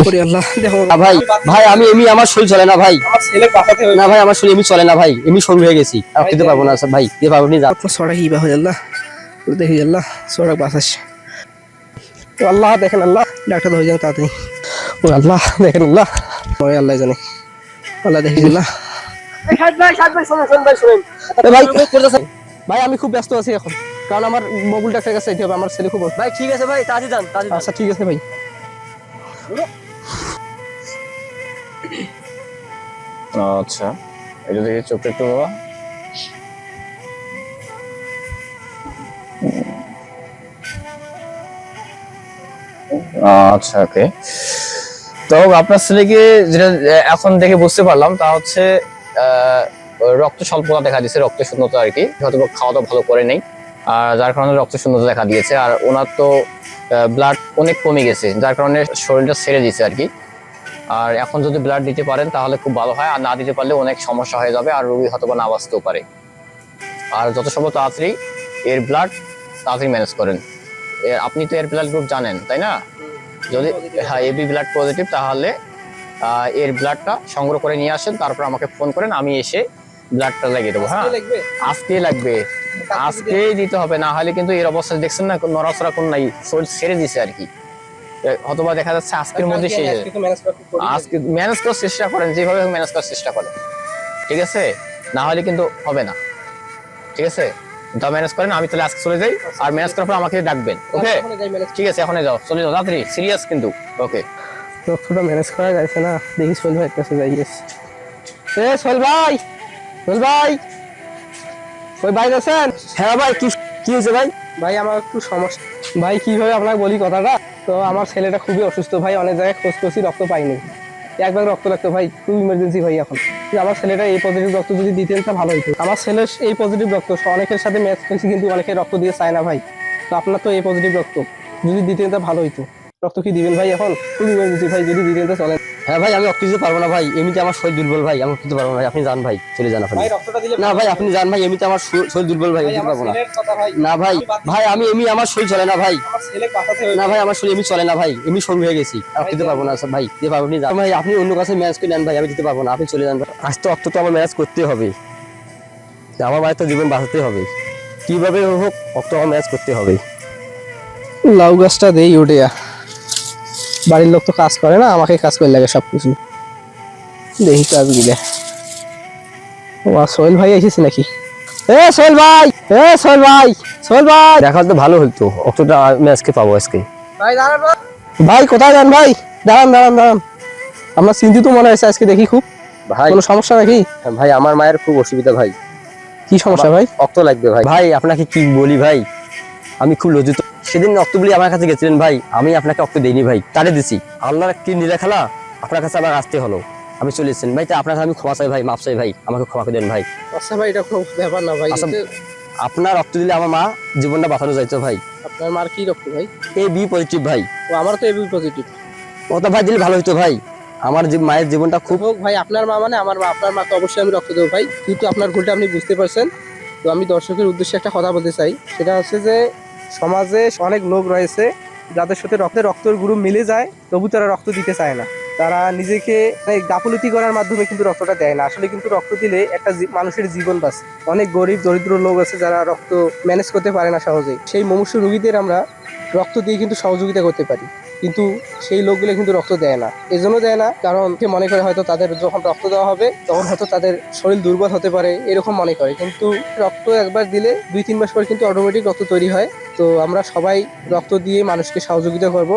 ওরে আল্লাহ দেখো ভাই ভাই আমি এমনি আমার শরীর চলে না ভাই, আমার ছেলে বাঁচাতে হবে না ভাই আমার শরীর এমনি চলে না ভাই, এমনি সরু হয়ে গেছি, আর খেতে পারবো না ভাই, দিতে পারবো না। আপনার সড়ক কি বা হয়ে আল্লাহ দেখি আল্লাহ সড়ক বাঁচাচ্ছে ও আল্লাহ দেখেন আল্লাহ ডাক্তার হয়ে যান তাড়াতাড়ি ও আল্লাহ দেখেন আল্লাহ ওরে আল্লাহ জানে আল্লাহ দেখি আল্লাহ ভাই আমি খুব ব্যস্ত আছি এখন, কারণ আমার বকুল ডাক্তার কাছে যেতে হবে, আমার ছেলে খুব ভাই। ঠিক আছে ভাই, তাড়াতাড়ি যান তাড়াতাড়ি। আচ্ছা ঠিক আছে ভাই। আচ্ছা এটা দেখি চোখটা একটু বাবা। আচ্ছা ওকে, তো আপনার ছেলেকে যেটা এখন দেখে বুঝতে পারলাম তা হচ্ছে রক্ত স্বল্পতা দেখা দিয়েছে, রক্ত শূন্যতা আর কি, হয়তো খাওয়া দাওয়া ভালো করে নেই আর যার কারণে রক্ত শূন্যতা দেখা দিয়েছে। আর ওনার তো ব্লাড অনেক কমে গেছে, যার কারণে শরীরটা ছেড়ে দিয়েছে আর কি। আর এখন যদি ব্লাড দিতে পারেন তাহলে খুব ভালো হয়, আর না দিতে পারলে অনেক সমস্যা হয়ে যাবে, আর রোগী হয়তো বা না বাঁচতেও পারে। আর যত সম্ভব তাড়াতাড়ি এর ব্লাড তাড়াতাড়ি ম্যানেজ করেন। আপনি তো এর ব্লাড গ্রুপ জানেন তাই না? যদি হ্যাঁ এবি ব্লাড পজিটিভ তাহলে এর ব্লাডটা সংগ্রহ করে নিয়ে আসেন, তারপর আমাকে ফোন করেন, আমি এসে ব্লাডটা লাগিয়ে দেবো। হ্যাঁ আজকেই লাগবে, আজকেই দিতে হবে, না হলে কিন্তু এর অবস্থা দেখছেন না, নড়াচড়া কোন নাই, শরীর ছেড়ে দিছে আর কি। হয়তোবা দেখা যাচ্ছে আজকের মধ্যে শেষ, আজকে ম্যানেজ করার চেষ্টা করেন, যেভাবে ম্যানেজ করার চেষ্টা করেন, ঠিক আছে? না হলে কিন্তু হবে না, ঠিক আছে? তা ম্যানেজ করেন, আমি তাহলে আজকে চলে যাই, আর ম্যানেজ করার পর আমাকে ডাকবেন, ওকে? ঠিক আছে এখনই যাও, চলে যাও তাড়াতাড়ি, সিরিয়াস কিন্তু, ওকে? রক্তটা ম্যানেজ করা যাচ্ছে না, দেখি সোহেল ভাইয়ের কাছে যাই গেছে। সোহেল ভাই, সোহেল ভাই, ওই ভাই আছেন? হ্যাঁ ভাই কি কি হয়েছে ভাই? ভাই আমার একটু সমস্যা ভাই, কিভাবে আপনাকে বলি কথাটা, তো আমার ছেলেটা খুবই অসুস্থ ভাই, অনেক জায়গায় খোঁজ করছি রক্ত পাইনি, এক ব্যাগ রক্ত লাগতো ভাই, খুব ইমার্জেন্সি ভাই। এখন আমার ছেলেটা এই পজিটিভ রক্ত যদি দিতেন তা ভালো হতো। আমার ছেলের এই পজিটিভ রক্ত অনেকের সাথে ম্যাচ করেছি, কিন্তু অনেকে রক্ত দিয়ে চায় না ভাই, তো আপনার তো এই পজিটিভ রক্ত যদি দিতেন তা ভালো হতো। রক্ত কি দিবেন ভাই? এখন খুব ইমার্জেন্সি ভাই, যদি দিতেন তো চলেন। হ্যাঁ ভাই আমি রক্ত দিতে পারবো না ভাই, এমনিতে আমার শরীর দুর্বল ভাই, আমি দিতে পারবো না ভাই, আপনি যান ভাই, চলে যান আপনি। না ভাই আপনি যান ভাই, এমনিতে আমার শরীর দুর্বল ভাই, দিতে পারবো না। না ভাই ভাই আমি এমনি আমার শরীর চলে না ভাই, না ভাই আমার শরীর এমনি চলে না ভাই, এমনি সরু হয়ে গেছি, আর দিতে পারবো না ভাই, দিতে পারবো না ভাই, আপনি অন্য কাছে ম্যানেজ করে নেন ভাই, আমি দিতে পারবো না, আপনি চলে যান ভাই। আজ তো রক্ত তো আমার ম্যানেজ করতে হবে, আমার ভাই তো জীবন বাঁচাতে হবে, কিভাবে হোক রক্ত আমার ম্যানেজ করতে হবে। লাউ গাছটা দেই উঠে, বাড়ির লোক তো কাজ করে না, আমাকে কাজ করে লাগে সবকিছু, দেখি কাজ গিলে। ও সোহেল ভাই এসেছে নাকি? সোহেল ভাই, সোহেল ভাই, সোহেল ভাই, দেখা তো ভালো হতো, রক্তটা আমি আজকে পাবো আজকে। ভাই দাঁড়ান ভাই, কোথায় যান ভাই? দাঁড়ান দাঁড়ান দাঁড়ান, আমরা চিন্তিত মনে হয়েছে আজকে, দেখি খুব ভাই কোনো সমস্যা নাকি? ভাই আমার মায়ের খুব অসুবিধা ভাই। কি সমস্যা ভাই? রক্ত লাগবে ভাই। ভাই আপনাকে কি বলি ভাই, আমি খুব লজ্জিত, সেদিন রক্ত বলি আমার কাছে গেছিলেন ভাই, আমি আপনাকে রক্ত দেইনি ভাই, তারে দিছি, আল্লাহর কি নীলা খেলা, আপনার কাছে আমার আসতে হলো, আমি চলে এসেছেন ভাই, তা আপনার কাছে আমি ক্ষমা চাই ভাই, মাফ চাই ভাই, আমাকে ক্ষমা করে দেন ভাই। আচ্ছা ভাই, এটা কোনো ব্যাপার না ভাই, আচ্ছা, আপনার রক্ত দিলে আমার মা জীবনটা বাঁচানো যাইতো ভাই। আপনার মার কি রক্ত ভাই? এ বি পজিটিভ ভাই। ও আমারও তো এবি পজিটিভ। ওটা ভাই দিলে ভালো হতো ভাই, আমার মায়ের জীবনটা খুব। হোক ভাই, আপনার মা মানে আমার মা, আপনার মা তো অবশ্যই আমি রক্ত দেবো ভাই, কিন্তু আপনার ভুলটা আপনি বুঝতে পারছেন। তো আমি দর্শকের উদ্দেশ্যে একটা কথা বলতে চাই, সেটা হচ্ছে যে সমাজে অনেক লোক রয়েছে যাদের সাথে রক্তের গ্রুপ মিলে যায়, তবু তারা রক্ত দিতে চায় না, তারা নিজেকে গাফলতি করার মাধ্যমে কিন্তু রক্তটা দেয় না। আসলে কিন্তু রক্ত দিলে একটা মানুষের জীবন বাঁচে। অনেক গরিব দরিদ্র লোক আছে যারা রক্ত ম্যানেজ করতে পারে না সহজেই, সেই মুমূর্ষু রোগীদের আমরা রক্ত দিয়ে কিন্তু সহযোগিতা করতে পারি, কিন্তু সেই লোকগুলো কিন্তু রক্ত দেয় না। এজন্য দেয় না কারণ মনে করে হয়তো তাদের যখন রক্ত দেওয়া হবে তখন হয়তো তাদের শরীর দুর্বল হতে পারে, এরকম মনে করে। কিন্তু রক্ত একবার দিলে 2-3 মাস পর কিন্তু অটোমেটিক রক্ত তৈরি হয়। তো আমরা সবাই রক্ত দিয়ে মানুষকে সহযোগিতা করব।